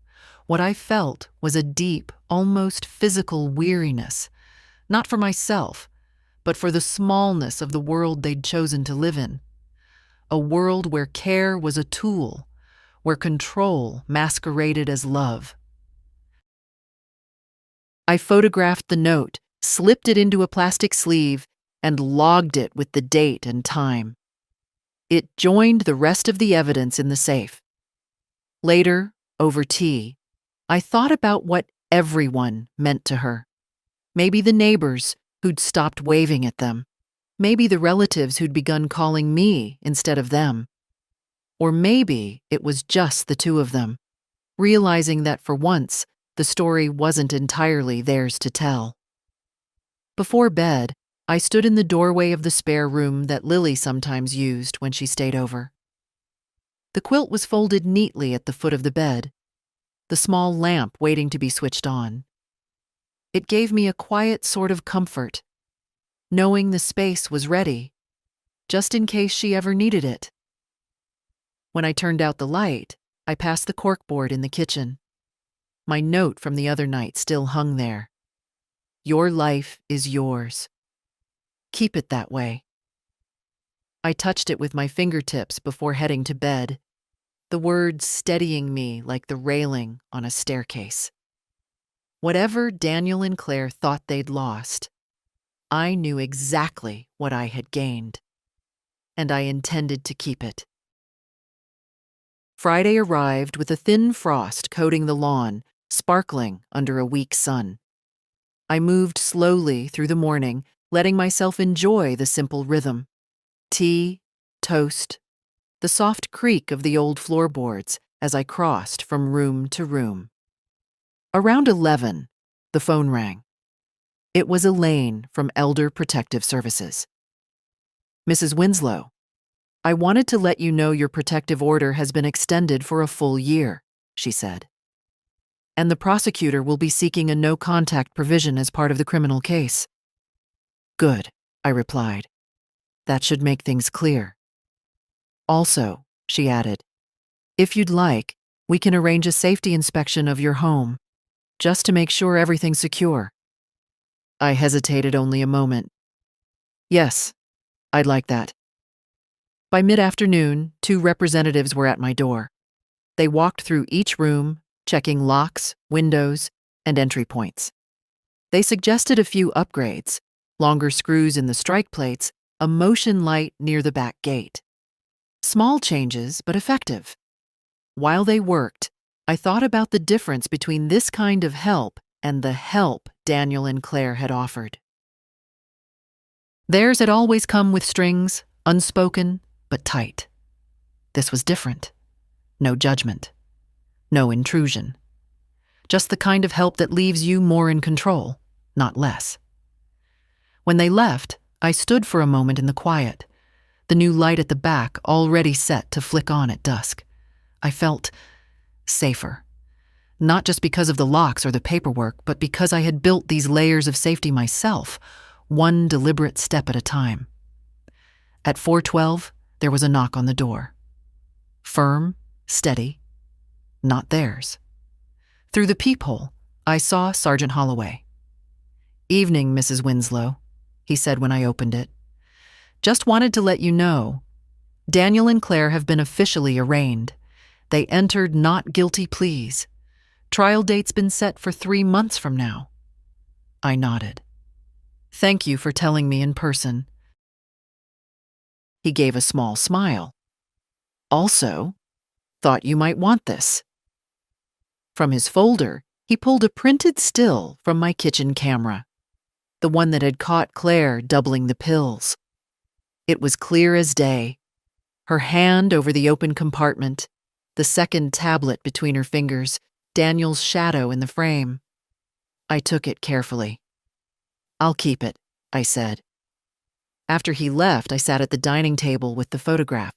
What I felt was a deep, almost physical weariness, not for myself, but for the smallness of the world they'd chosen to live in. A world where care was a tool, where control masqueraded as love. I photographed the note, slipped it into a plastic sleeve, and logged it with the date and time. It joined the rest of the evidence in the safe. Later, over tea, I thought about what everyone meant to her. Maybe the neighbors who'd stopped waving at them. Maybe the relatives who'd begun calling me instead of them. Or maybe it was just the two of them, realizing that for once, the story wasn't entirely theirs to tell. Before bed, I stood in the doorway of the spare room that Lily sometimes used when she stayed over. The quilt was folded neatly at the foot of the bed, the small lamp waiting to be switched on. It gave me a quiet sort of comfort, knowing the space was ready, just in case she ever needed it. When I turned out the light, I passed the corkboard in the kitchen. My note from the other night still hung there. Your life is yours. Keep it that way. I touched it with my fingertips before heading to bed, the words steadying me like the railing on a staircase. Whatever Daniel and Claire thought they'd lost, I knew exactly what I had gained, and I intended to keep it. Friday arrived with a thin frost coating the lawn, sparkling under a weak sun. I moved slowly through the morning, letting myself enjoy the simple rhythm. Tea, toast, the soft creak of the old floorboards as I crossed from room to room. Around 11, the phone rang. It was Elaine from Elder Protective Services. Mrs. Winslow, I wanted to let you know your protective order has been extended for a full year, she said. And the prosecutor will be seeking a no-contact provision as part of the criminal case. Good, I replied. That should make things clear. Also, she added, if you'd like, we can arrange a safety inspection of your home, just to make sure everything's secure. I hesitated only a moment. Yes, I'd like that. By mid-afternoon, 2 representatives were at my door. They walked through each room, checking locks, windows, and entry points. They suggested a few upgrades, longer screws in the strike plates, a motion light near the back gate. Small changes, but effective. While they worked, I thought about the difference between this kind of help and the help Daniel and Claire had offered. Theirs had always come with strings, unspoken, but tight. This was different. No judgment. No intrusion. Just the kind of help that leaves you more in control, not less. When they left, I stood for a moment in the quiet, the new light at the back already set to flick on at dusk. I felt safer. Not just because of the locks or the paperwork, but because I had built these layers of safety myself, one deliberate step at a time. At 4:12, there was a knock on the door. Firm, steady, not theirs. Through the peephole, I saw Sergeant Holloway. Evening, Mrs. Winslow, he said when I opened it. Just wanted to let you know, Daniel and Claire have been officially arraigned. They entered not guilty pleas. Trial date's been set for 3 months from now. I nodded. Thank you for telling me in person. He gave a small smile. Also, thought you might want this. From his folder, he pulled a printed still from my kitchen camera, the one that had caught Claire doubling the pills. It was clear as day. Her hand over the open compartment, the second tablet between her fingers, Daniel's shadow in the frame. I took it carefully. I'll keep it, I said. After he left, I sat at the dining table with the photograph.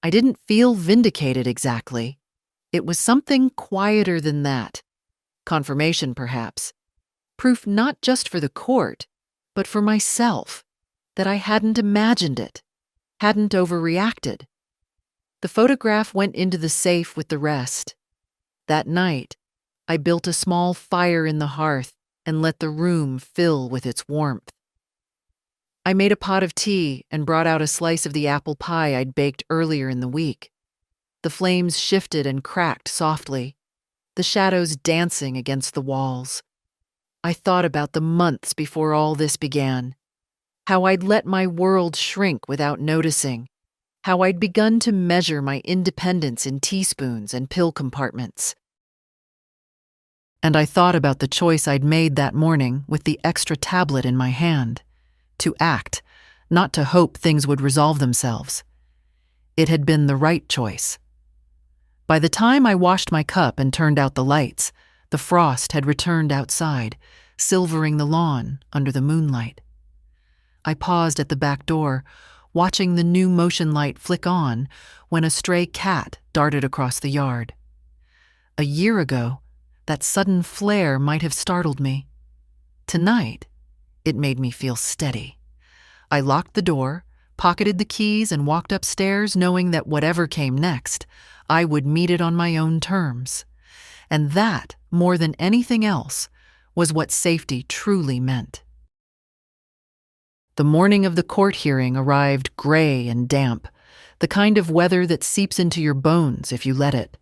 I didn't feel vindicated exactly. It was something quieter than that. Confirmation, perhaps. Proof not just for the court, but for myself, that I hadn't imagined it, hadn't overreacted. The photograph went into the safe with the rest. That night, I built a small fire in the hearth and let the room fill with its warmth. I made a pot of tea and brought out a slice of the apple pie I'd baked earlier in the week. The flames shifted and cracked softly, the shadows dancing against the walls. I thought about the months before all this began, how I'd let my world shrink without noticing, how I'd begun to measure my independence in teaspoons and pill compartments. And I thought about the choice I'd made that morning with the extra tablet in my hand. To act, not to hope things would resolve themselves. It had been the right choice. By the time I washed my cup and turned out the lights, the frost had returned outside, silvering the lawn under the moonlight. I paused at the back door, watching the new motion light flick on when a stray cat darted across the yard. A year ago, that sudden flare might have startled me. Tonight, it made me feel steady. I locked the door, pocketed the keys, and walked upstairs knowing that whatever came next, I would meet it on my own terms. And that, more than anything else, was what safety truly meant. The morning of the court hearing arrived gray and damp, the kind of weather that seeps into your bones if you let it.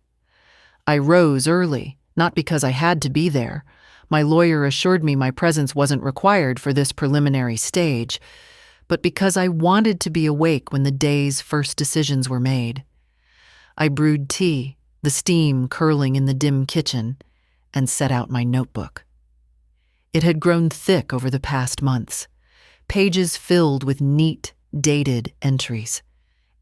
I rose early, not because I had to be there. My lawyer assured me my presence wasn't required for this preliminary stage, but because I wanted to be awake when the day's first decisions were made. I brewed tea, the steam curling in the dim kitchen, and set out my notebook. It had grown thick over the past months, pages filled with neat, dated entries.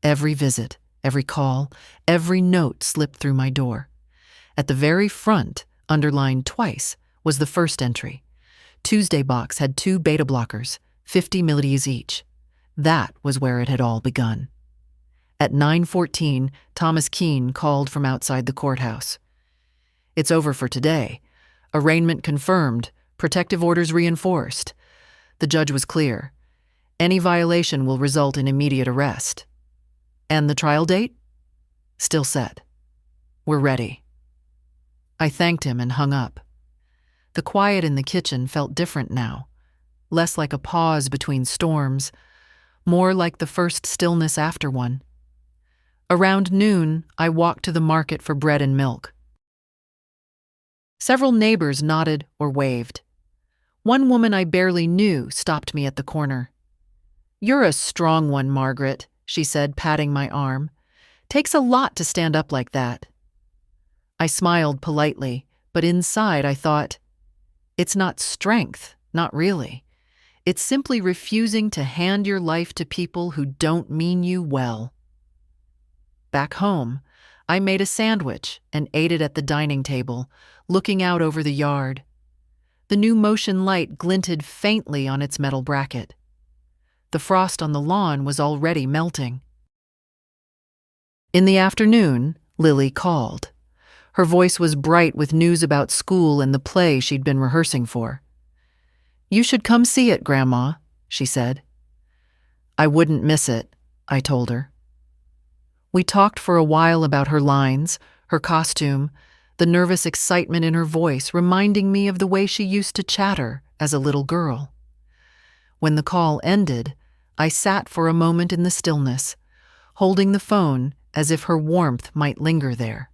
Every visit, every call, every note slipped through my door. At the very front, underlined twice, was the first entry. Tuesday box had 2 beta blockers, 50 millities each. That was where it had all begun. At 9:14, Thomas Keene called from outside the courthouse. "It's over for today. Arraignment confirmed, protective orders reinforced." The judge was clear. "Any violation will result in immediate arrest." "And the trial date?" "Still set. We're ready." I thanked him and hung up. The quiet in the kitchen felt different now, less like a pause between storms, more like the first stillness after one. Around noon, I walked to the market for bread and milk. Several neighbors nodded or waved. One woman I barely knew stopped me at the corner. "You're a strong one, Margaret," she said, patting my arm. "Takes a lot to stand up like that." I smiled politely, but inside I thought, it's not strength, not really. It's simply refusing to hand your life to people who don't mean you well. Back home, I made a sandwich and ate it at the dining table, looking out over the yard. The new motion light glinted faintly on its metal bracket. The frost on the lawn was already melting. In the afternoon, Lily called. Her voice was bright with news about school and the play she'd been rehearsing for. "You should come see it, Grandma," she said. "I wouldn't miss it," I told her. We talked for a while about her lines, her costume, the nervous excitement in her voice reminding me of the way she used to chatter as a little girl. When the call ended, I sat for a moment in the stillness, holding the phone as if her warmth might linger there.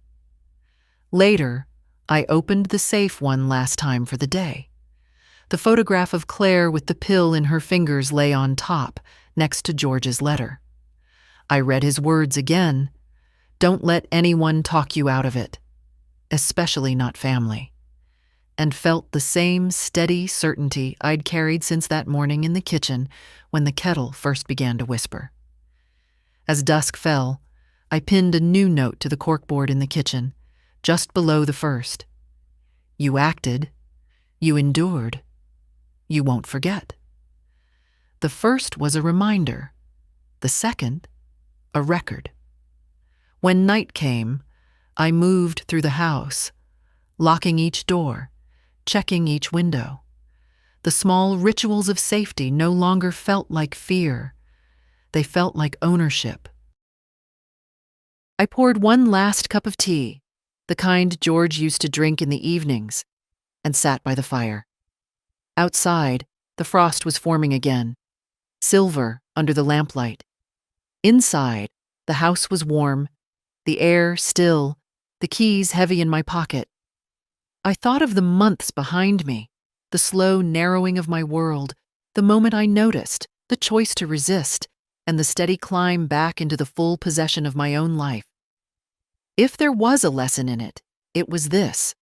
Later, I opened the safe one last time for the day. The photograph of Claire with the pill in her fingers lay on top, next to George's letter. I read his words again. "Don't let anyone talk you out of it, especially not family," and felt the same steady certainty I'd carried since that morning in the kitchen when the kettle first began to whisper. As dusk fell, I pinned a new note to the corkboard in the kitchen, just below the first. "You acted. You endured. You won't forget." The first was a reminder. The second, a record. When night came, I moved through the house, locking each door, checking each window. The small rituals of safety no longer felt like fear. They felt like ownership. I poured one last cup of tea, the kind George used to drink in the evenings, and sat by the fire. Outside, the frost was forming again, silver under the lamplight. Inside, the house was warm, the air still, the keys heavy in my pocket. I thought of the months behind me, the slow narrowing of my world, the moment I noticed, the choice to resist, and the steady climb back into the full possession of my own life. If there was a lesson in it, it was this.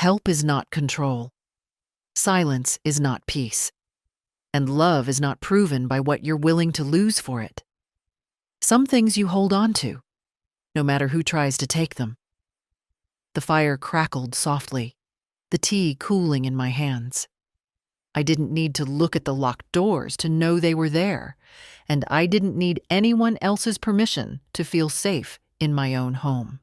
Help is not control. Silence is not peace. And love is not proven by what you're willing to lose for it. Some things you hold on to, no matter who tries to take them. The fire crackled softly, the tea cooling in my hands. I didn't need to look at the locked doors to know they were there, and I didn't need anyone else's permission to feel safe in my own home.